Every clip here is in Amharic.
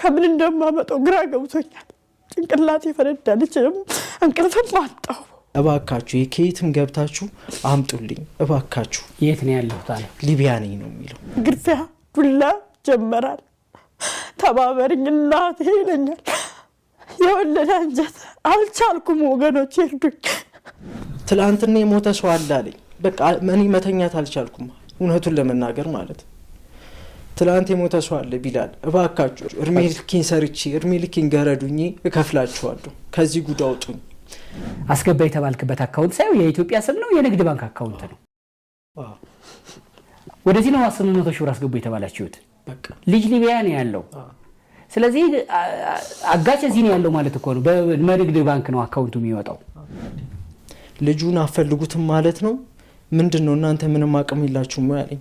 ከምን እንደማመጣው ግራ ገብቶኛል። ጭንቅላቴ ፈነዳለች። እንቅልፍም አጣሁ። እባካችሁ የከየትም ገብታችሁ አምጡልኝ እባካችሁ። የት ነው ያለው ታዲያ? ሊቢያ ነኝ ነው የሚለው። ግርፊያ ዱላ ጀመራል። ተባበርኝ እናቴ ይለኛል። የወለደ አንጀት አልቻልኩም ወገኖቼ እርዱኝ። ትላንትና የሞተ ሰው አለ አለኝ። በቃ እኔ መተኛት አልቻልኩም እውነቱን ለመናገር ማለት። ትላንት የሞተ ሰው አለ ቢላል እባካችሁ እርሜ ልኬን ሰርቼ እርሜ ልኬን ገረዱኝ እከፍላችኋለሁ ከዚህ ጉድ አውጡኝ። አስገባ የተባልክበት አካውንት ሳይሆን የኢትዮጵያ ስም ነው የንግድ ባንክ አካውንት ነው። ወደዚህ ነው 800 ሺህ ብር አስገቡ የተባላችሁት። በቃ ልጅ ሊቢያ ነው ያለው። ስለዚህ አጋጭ እዚህ ነው ያለው ማለት እኮ ነው። በንግድ ባንክ ነው አካውንቱ የሚወጣው። ልጁን አፈልጉትም ማለት ነው። ምንድነው እናንተ ምንም አቅም የላችሁም ያለኝ።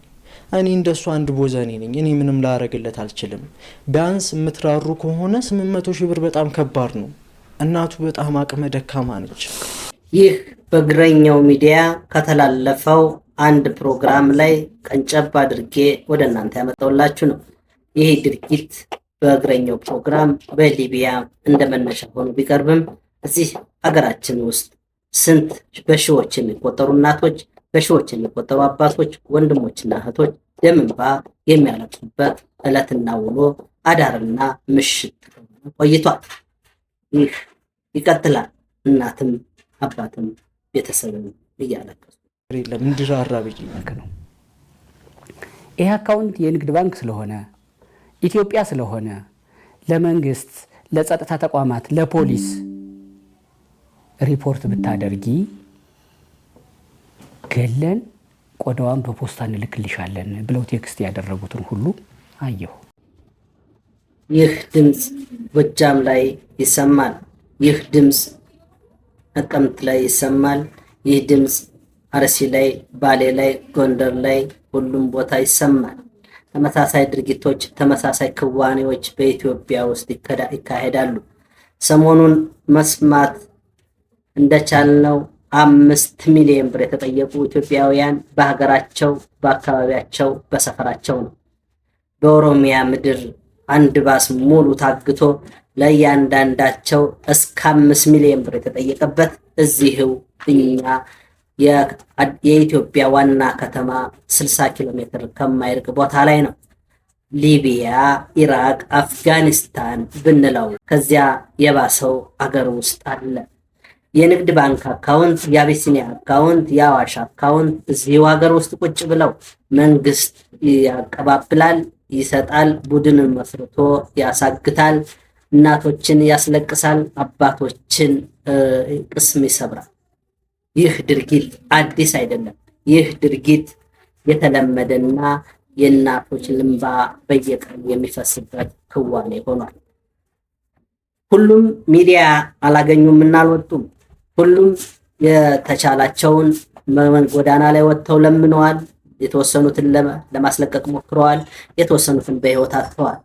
እኔ እንደሱ አንድ ቦዘኔ ነኝ። እኔ ምንም ላረግለት አልችልም። ቢያንስ የምትራሩ ከሆነ 800 ሺህ ብር በጣም ከባድ ነው። እናቱ በጣም አቅመ ደካማ ነች። ይህ በእግረኛው ሚዲያ ከተላለፈው አንድ ፕሮግራም ላይ ቀንጨብ አድርጌ ወደ እናንተ ያመጣውላችሁ ነው። ይህ ድርጊት በእግረኛው ፕሮግራም በሊቢያ እንደመነሻ ሆኖ ቢቀርብም እዚህ ሀገራችን ውስጥ ስንት በሺዎች የሚቆጠሩ እናቶች፣ በሺዎች የሚቆጠሩ አባቶች፣ ወንድሞችና እህቶች ደም እንባ የሚያለቅሱበት ዕለትና ውሎ አዳርና ምሽት ቆይቷል። ይህ ይቀጥላል። እናትም አባትም ቤተሰብም እያለቀሱ ለምንድራራ ብዬ ነው። ይህ አካውንት የንግድ ባንክ ስለሆነ ኢትዮጵያ ስለሆነ ለመንግስት፣ ለጸጥታ ተቋማት፣ ለፖሊስ ሪፖርት ብታደርጊ ገለን ቆዳዋን በፖስታ እንልክልሻለን ብለው ቴክስት ያደረጉትን ሁሉ አየሁ። ይህ ድምፅ ጎጃም ላይ ይሰማል። ይህ ድምፅ ነቀምት ላይ ይሰማል። ይህ ድምፅ አርሲ ላይ፣ ባሌ ላይ፣ ጎንደር ላይ ሁሉም ቦታ ይሰማል። ተመሳሳይ ድርጊቶች፣ ተመሳሳይ ክዋኔዎች በኢትዮጵያ ውስጥ ይካሄዳሉ። ሰሞኑን መስማት እንደቻልነው 5 ሚሊዮን ብር የተጠየቁ ኢትዮጵያውያን በሀገራቸው፣ በአካባቢያቸው፣ በሰፈራቸው ነው። በኦሮሚያ ምድር አንድ ባስ ሙሉ ታግቶ ለእያንዳንዳቸው እስከ 5 ሚሊዮን ብር የተጠየቀበት እዚህው እኛ የኢትዮጵያ ዋና ከተማ 60 ኪሎ ሜትር ከማይርቅ ቦታ ላይ ነው። ሊቢያ፣ ኢራቅ፣ አፍጋኒስታን ብንለው ከዚያ የባሰው አገር ውስጥ አለ። የንግድ ባንክ አካውንት፣ የአቢሲኒያ አካውንት፣ የአዋሽ አካውንት እዚሁ ሀገር ውስጥ ቁጭ ብለው መንግስት ያቀባብላል፣ ይሰጣል፣ ቡድንን መስርቶ ያሳግታል፣ እናቶችን ያስለቅሳል፣ አባቶችን ቅስም ይሰብራል። ይህ ድርጊት አዲስ አይደለም። ይህ ድርጊት የተለመደና የእናቶች ልምባ በየቀኑ የሚፈስበት ክዋኔ ሆኗል። ሁሉም ሚዲያ አላገኙም እና አልወጡም። ሁሉም የተቻላቸውን ጎዳና ላይ ወጥተው ለምነዋል። የተወሰኑትን ለማስለቀቅ ሞክረዋል። የተወሰኑትን በህይወት አጥተዋል።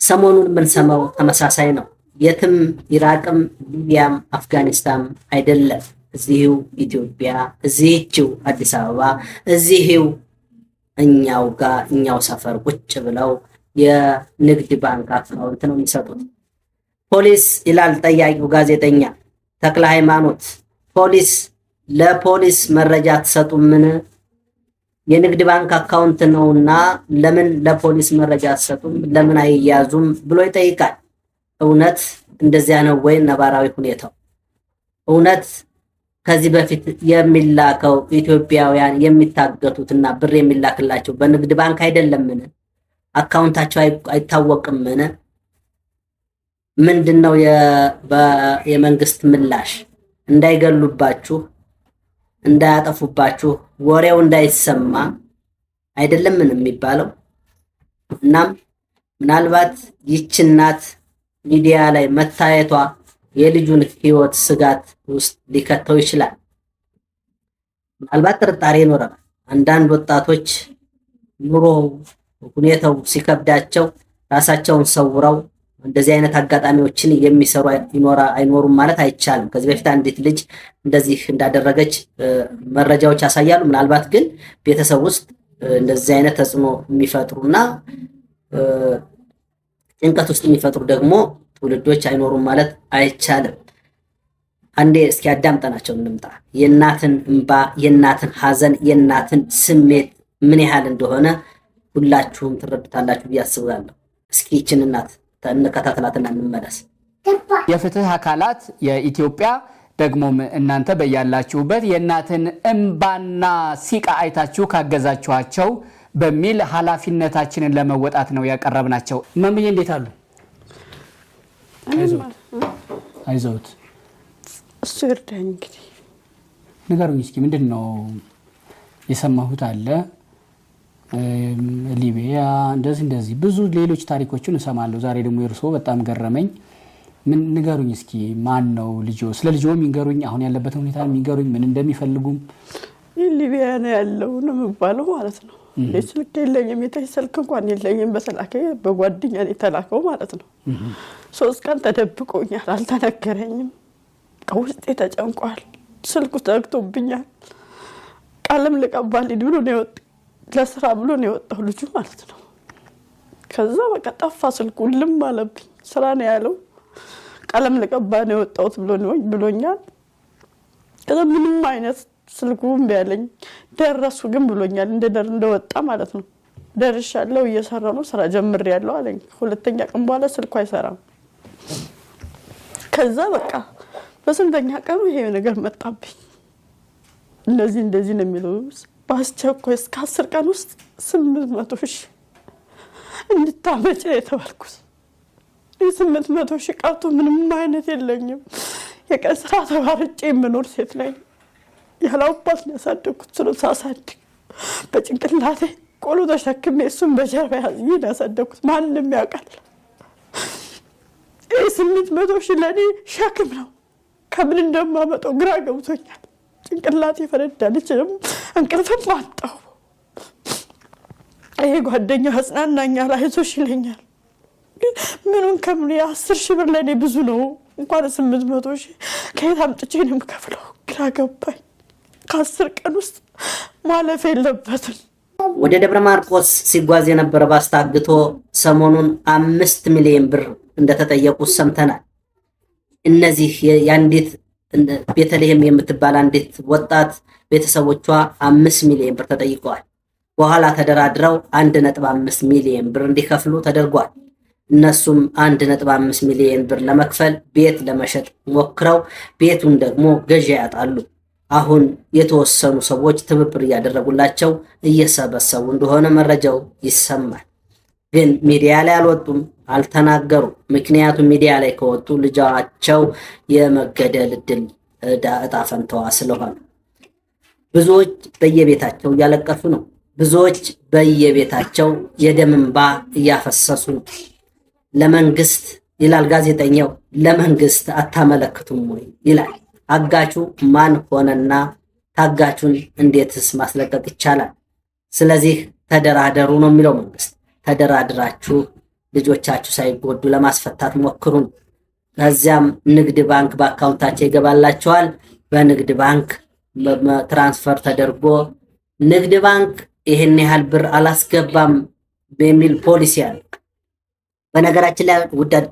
ሰሞኑን የምንሰማው ተመሳሳይ ነው። የትም ኢራቅም፣ ሊቢያም፣ አፍጋኒስታን አይደለም። እዚህው ኢትዮጵያ፣ እዚህችው አዲስ አበባ፣ እዚህው እኛው ጋር እኛው ሰፈር ቁጭ ብለው የንግድ ባንክ አካውንት ነው የሚሰጡት። ፖሊስ ይላል ጠያቂው ጋዜጠኛ ተክለ ሃይማኖት። ፖሊስ ለፖሊስ መረጃ አትሰጡምን? የንግድ ባንክ አካውንት ነውና ለምን ለፖሊስ መረጃ አትሰጡም? ለምን አይያዙም ብሎ ይጠይቃል። እውነት እንደዚያ ነው ወይ ነባራዊ ሁኔታው? እውነት ከዚህ በፊት የሚላከው ኢትዮጵያውያን የሚታገቱትና ብር የሚላክላቸው በንግድ ባንክ አይደለምን? አካውንታቸው አይታወቅምን? ምንድነው የመንግስት ምላሽ? እንዳይገሉባችሁ፣ እንዳያጠፉባችሁ፣ ወሬው እንዳይሰማ አይደለምን የሚባለው? እናም ምናልባት ይህች እናት ሚዲያ ላይ መታየቷ የልጁን ህይወት ስጋት ውስጥ ሊከተው ይችላል። ምናልባት ጥርጣሬ ይኖረናል። አንዳንድ ወጣቶች ኑሮ ሁኔታው ሲከብዳቸው ራሳቸውን ሰውረው እንደዚህ አይነት አጋጣሚዎችን የሚሰሩ አይኖሩም ማለት አይቻልም። ከዚህ በፊት አንዲት ልጅ እንደዚህ እንዳደረገች መረጃዎች ያሳያሉ። ምናልባት ግን ቤተሰብ ውስጥ እንደዚህ አይነት ተጽዕኖ የሚፈጥሩና ጭንቀት ውስጥ የሚፈጥሩ ደግሞ ትውልዶች አይኖሩም ማለት አይቻልም። አንዴ እስኪ አዳምጠናቸው እንምጣ። የእናትን እንባ፣ የእናትን ሐዘን፣ የእናትን ስሜት ምን ያህል እንደሆነ ሁላችሁም ትረዱታላችሁ ብዬ አስባለሁ። እስኪ ይችን እናት እንከታተላትና እንመለስ። የፍትህ አካላት የኢትዮጵያ ደግሞም እናንተ በያላችሁበት የእናትን እንባና ሲቃ አይታችሁ ካገዛችኋቸው በሚል ኃላፊነታችንን ለመወጣት ነው ያቀረብናቸው። መምዬ እንዴት አሉ? አይዞት እሱ ይርዳኝ። እንግዲህ ንገሩኝ እስኪ ምንድን ነው የሰማሁት? አለ ሊቢያ እንደዚህ ብዙ ሌሎች ታሪኮችን እሰማለሁ። ዛሬ ደግሞ የእርስዎ በጣም ገረመኝ። ምን ንገሩኝ እስኪ። ማን ነው ልጆ? ስለ ልጆ የሚንገሩኝ፣ አሁን ያለበትን ሁኔታ የሚንገሩኝ፣ ምን እንደሚፈልጉም። ሊቢያ ነው ያለው ነው የሚባለው ማለት ነው። ስልክ የለኝም፣ የታች ስልክ እንኳን የለኝም። በተላከ በጓደኛ የተላከው ማለት ነው። 3 ቀን ተደብቆኛል፣ አልተነገረኝም። ውስጤ ተጨንቋል። ስልኩ ዘግቶብኛል። ቀለም ልቀባል ብሎ ነው የወጣው፣ ለስራ ብሎ ነው የወጣው ልጁ ማለት ነው። ከዛ በቃ ጠፋ ስልኩ፣ ልም አለብኝ። ስራ ነው ያለው፣ ቀለም ልቀባ ነው የወጣሁት ብሎኛል። ከዛ ምንም አይነት ስልኩ እምቢ አለኝ። ደረሱ ግን ብሎኛል፣ እንደወጣ ማለት ነው። ደርሻለሁ፣ እየሰራሁ ነው፣ ስራ ጀምሬያለሁ አለኝ። 2ኛ ቀን በኋላ ስልኩ አይሰራም። ከዛ በቃ በስንተኛ ቀኑ ይሄ ነገር መጣብኝ። እንደዚህ ነው የሚለው። በአስቸኳይ እስከ 10 ቀን ውስጥ 800,000 እንድታመጭ ነው የተባልኩት። 800,000 ቀርቶ ምንም አይነት የለኝም። የቀን ስራ ተባርጬ የምኖር ሴት ላይ ያላውባት ነው ያሳደግኩት። ሳሳድግ በጭንቅላቴ ቆሎ ተሸክሜ እሱን በጀርባ ያዝኝ ነው ያሳደግኩት። ማንም ያውቃል። 800,000 ለእኔ ሸክም ነው። ከምን እንደማመጣው ግራ ገብቶኛል። ጭንቅላቴ ፈነዳልችም፣ እንቅልፍም አጣሁ። ይሄ ጓደኛው አጽናናኛል፣ አይዞሽ ይለኛል። ምኑን ከምን 10,000 ብር ለእኔ ብዙ ነው። እንኳን 800,000 ከየት አምጥቼ ነው የምከፍለው? ግራ ገባኝ። ከ10 ቀን ውስጥ ማለፍ የለበትም። ወደ ደብረ ማርቆስ ሲጓዝ የነበረ ባስ ታግቶ ሰሞኑን 5 ሚሊዮን ብር እንደተጠየቁ ሰምተናል። እነዚህ የአንዲት ቤተልሔም የምትባል አንዲት ወጣት ቤተሰቦቿ 5 ሚሊዮን ብር ተጠይቀዋል። በኋላ ተደራድረው 1.5 ሚሊዮን ብር እንዲከፍሉ ተደርጓል። እነሱም 1.5 ሚሊዮን ብር ለመክፈል ቤት ለመሸጥ ሞክረው ቤቱን ደግሞ ገዢ ያጣሉ። አሁን የተወሰኑ ሰዎች ትብብር እያደረጉላቸው እየሰበሰቡ እንደሆነ መረጃው ይሰማል። ግን ሚዲያ ላይ አልወጡም፣ አልተናገሩም። ምክንያቱም ሚዲያ ላይ ከወጡ ልጃቸው የመገደል እጣ ፈንታዋ ስለሆነ ብዙዎች በየቤታቸው እያለቀሱ ነው። ብዙዎች በየቤታቸው የደም እንባ እያፈሰሱ ነው። ለመንግስት ይላል ጋዜጠኛው፣ ለመንግስት አታመለክቱም ወይ ይላል። አጋቹ ማን ሆነና ታጋቹን እንዴትስ ማስለቀቅ ይቻላል? ስለዚህ ተደራደሩ ነው የሚለው መንግስት። ተደራድራችሁ ልጆቻችሁ ሳይጎዱ ለማስፈታት ሞክሩን። ከዚያም ንግድ ባንክ በአካውንታቸው ይገባላቸዋል። በንግድ ባንክ ትራንስፈር ተደርጎ ንግድ ባንክ ይህን ያህል ብር አላስገባም በሚል ፖሊሲ አለ። በነገራችን ላይ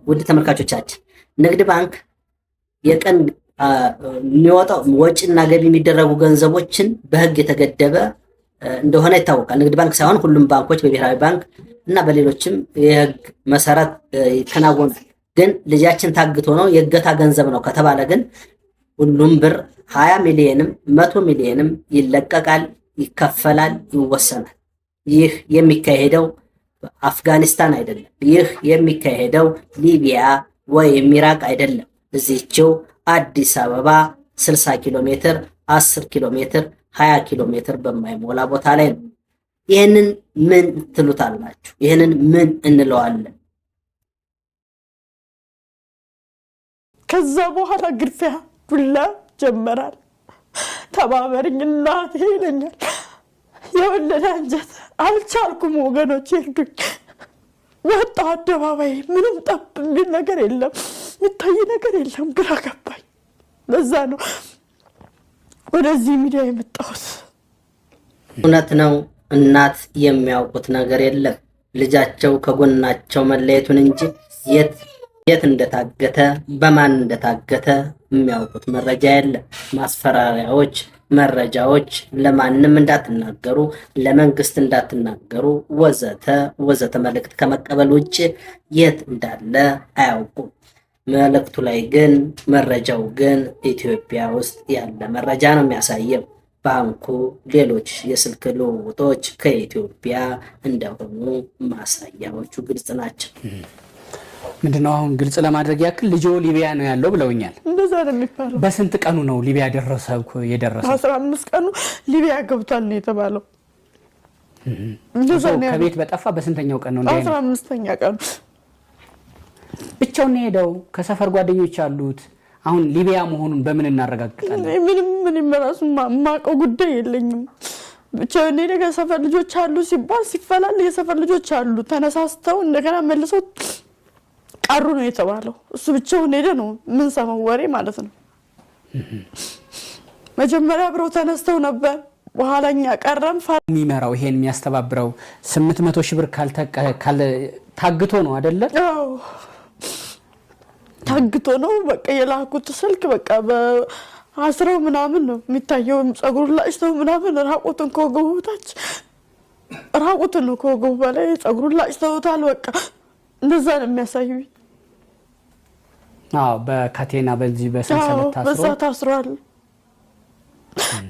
ውድ ተመልካቾቻችን ንግድ ባንክ የቀን የሚወጣው ወጪና ገቢ የሚደረጉ ገንዘቦችን በህግ የተገደበ እንደሆነ ይታወቃል። ንግድ ባንክ ሳይሆን ሁሉም ባንኮች በብሔራዊ ባንክ እና በሌሎችም የህግ መሰረት ይከናወናል። ግን ልጃችን ታግቶ ነው የእገታ ገንዘብ ነው ከተባለ ግን ሁሉም ብር 20 ሚሊዮንም 100 ሚሊዮንም ይለቀቃል፣ ይከፈላል፣ ይወሰናል። ይህ የሚካሄደው አፍጋኒስታን አይደለም። ይህ የሚካሄደው ሊቢያ ወይም ኢራቅ አይደለም። እዚህችው አዲስ አበባ 60 ኪሎ ሜትር፣ 10 ኪሎ ሜትር፣ 20 ኪሎ ሜትር በማይሞላ ቦታ ላይ ነው። ይህንን ምን ትሉታላችሁ? ይህንን ምን እንለዋለን? ከዛ በኋላ ግርፊያ ዱላ ጀመራል። ተባበርኝ እናቴ ይለኛል። የወለደ አንጀት አልቻልኩም። ወገኖች ይርዱኝ። ወጣ አደባባይ ምንም ጠብ የሚል ነገር የለም፣ የሚታይ ነገር የለም። ግራ ገባኝ። ለዛ ነው ወደዚህ ሚዲያ የመጣሁት። እውነት ነው። እናት የሚያውቁት ነገር የለም። ልጃቸው ከጎናቸው መለየቱን እንጂ የት እንደታገተ በማን እንደታገተ የሚያውቁት መረጃ የለም። ማስፈራሪያዎች፣ መረጃዎች ለማንም እንዳትናገሩ፣ ለመንግስት እንዳትናገሩ ወዘተ ወዘተ መልእክት ከመቀበል ውጭ የት እንዳለ አያውቁም። መልእክቱ ላይ ግን መረጃው ግን ኢትዮጵያ ውስጥ ያለ መረጃ ነው የሚያሳየው። ባንኩ፣ ሌሎች የስልክ ልውውጦች ከኢትዮጵያ እንደሆኑ ማሳያዎቹ ግልጽ ናቸው። ምንድነው አሁን ግልጽ ለማድረግ ያክል ልጆ ሊቢያ ነው ያለው ብለውኛል። እንደዛ ነው የሚባለው። በስንት ቀኑ ነው ሊቢያ የደረሰው? 15 ቀኑ ሊቢያ ገብቷል ነው የተባለው። እንደዛ ነው። ከቤት በጠፋ በስንተኛው ቀን ነው? 15ኛ ቀኑ ብቻውን ሄደው ከሰፈር ጓደኞች አሉት። አሁን ሊቢያ መሆኑን በምን እናረጋግጣለን? ምንም ራሱ ማቀው ጉዳይ የለኝም። ብቻውን ሄደ። ከሰፈር ልጆች አሉ ሲባል ሲፈላል የሰፈር ልጆች አሉ ተነሳስተው እንደገና መልሰው ቀሩ ነው የተባለው። እሱ ብቻውን ሄደ ነው ምን ሰማው ወሬ ማለት ነው። መጀመሪያ አብረው ተነስተው ነበር፣ በኋላኛ ቀረም። የሚመራው ይሄን የሚያስተባብረው 800 ሺህ ብር ታግቶ ነው አይደለ? አዎ ታግቶ ነው። በቃ የላኩት ስልክ በቃ በአስረው ምናምን ነው የሚታየው። ጸጉሩ ላጭተው ምናምን ራቁትን ከወገቡ በታች ራቁትን ነው ከወገቡ በላይ ጸጉሩን ላጭተውታል። በቃ እንደዛ ነው የሚያሳዩኝ። አዎ በካቴና በዚህ በሰንሰለት ታስሯል።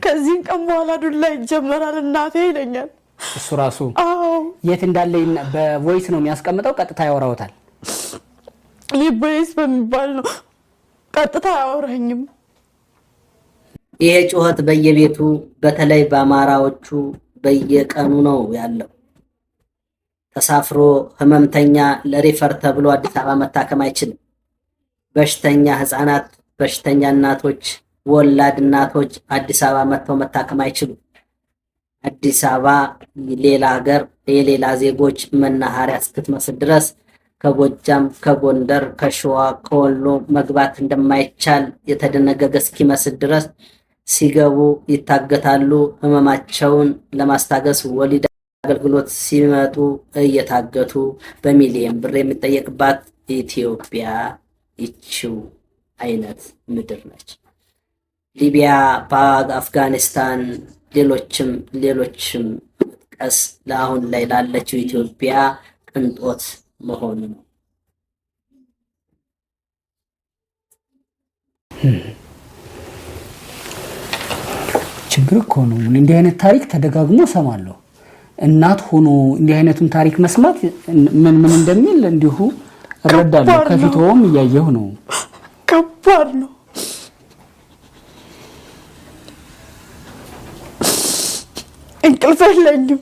ከዚህ ቀን በኋላ ዱላ ይጀመራል እናቴ ይለኛል እሱ ራሱ። አዎ የት እንዳለ በቮይስ ነው የሚያስቀምጠው፣ ቀጥታ ያወራውታል። ሊቦይስ በሚባል ነው ቀጥታ አያወራኝም። ይሄ ጩኸት በየቤቱ በተለይ በአማራዎቹ በየቀኑ ነው ያለው። ተሳፍሮ ህመምተኛ ለሪፈር ተብሎ አዲስ አበባ መታከም አይችልም። በሽተኛ ህፃናት፣ በሽተኛ እናቶች፣ ወላድ እናቶች አዲስ አበባ መጥተው መታከም አይችሉም። አዲስ አበባ ሌላ ሀገር የሌላ ዜጎች መናኸሪያ እስክትመስል ድረስ ከጎጃም፣ ከጎንደር፣ ከሸዋ፣ ከወሎ መግባት እንደማይቻል የተደነገገ እስኪመስል ድረስ ሲገቡ ይታገታሉ። ህመማቸውን ለማስታገስ ወሊድ አገልግሎት ሲመጡ እየታገቱ በሚሊዮን ብር የሚጠየቅባት ኢትዮጵያ ይቺው አይነት ምድር ነች። ሊቢያ፣ አፍጋኒስታን፣ ሌሎችም ቀስ ለአሁን ላይ ላለችው ኢትዮጵያ ቅንጦት መሆኑ ነው። ችግር እኮ ነው። እንዲህ አይነት ታሪክ ተደጋግሞ ሰማለሁ። እናት ሆኖ እንዲህ አይነቱን ታሪክ መስማት ምን እንደሚል እንዲሁ እረዳለሁ። ከፊትዎም እያየሁ ነው። ከባድ ነው። እንቅልፍ የለኝም።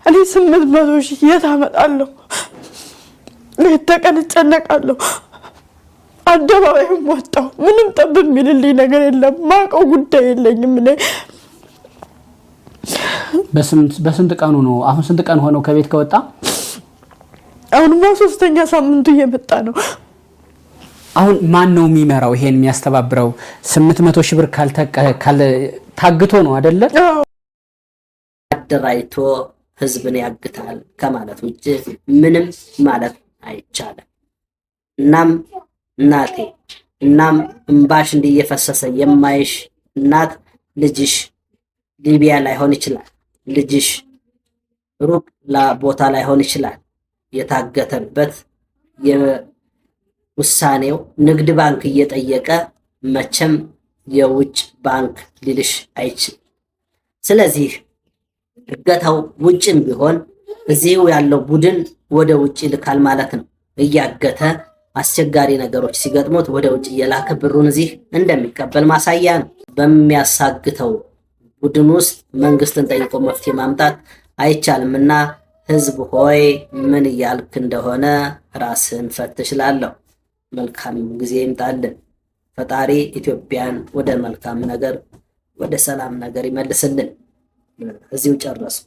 እኔ 800 ሺህ የት አመጣለሁ? ሌት ተቀን እጨነቃለሁ። አደባባይም ወጣሁ። ምንም ጠብ የሚልልኝ ነገር የለም። ማቀው ጉዳይ የለኝም። እኔ በስንት ቀኑ ነው? አሁን ስንት ቀን ሆነው ከቤት ከወጣ? አሁንማ 3ኛ ሳምንቱ እየመጣ ነው። አሁን ማን ነው የሚመራው ይሄን የሚያስተባብረው? 800 ሺህ ብር ታግቶ ነው አይደለ? አደራጅቶ ህዝብን ያግታል ከማለት ውጭ ምንም ማለት አይቻልም። እናም እናቴ እምባሽ እንዲየፈሰሰ የማይሽ እናት ልጅሽ ሊቢያ ላይሆን ይችላል። ልጅሽ ሩቅ ቦታ ላይሆን ይችላል። የታገተበት የውሳኔው ንግድ ባንክ እየጠየቀ መቼም የውጭ ባንክ ሊልሽ አይችልም። ስለዚህ እገታው ውጭም ቢሆን እዚሁ ያለው ቡድን ወደ ውጭ ይልካል ማለት ነው። እያገተ አስቸጋሪ ነገሮች ሲገጥሙት ወደ ውጭ እየላከ ብሩን እዚህ እንደሚቀበል ማሳያ ነው። በሚያሳግተው ቡድን ውስጥ መንግስትን ጠይቆ መፍትሄ ማምጣት አይቻልምና ህዝብ ሆይ ምን እያልክ እንደሆነ ራስን ፈትሽ እላለሁ። መልካም ጊዜ ይምጣልን። ፈጣሪ ኢትዮጵያን ወደ መልካም ነገር፣ ወደ ሰላም ነገር ይመልስልን። እዚሁ ጨረሱ።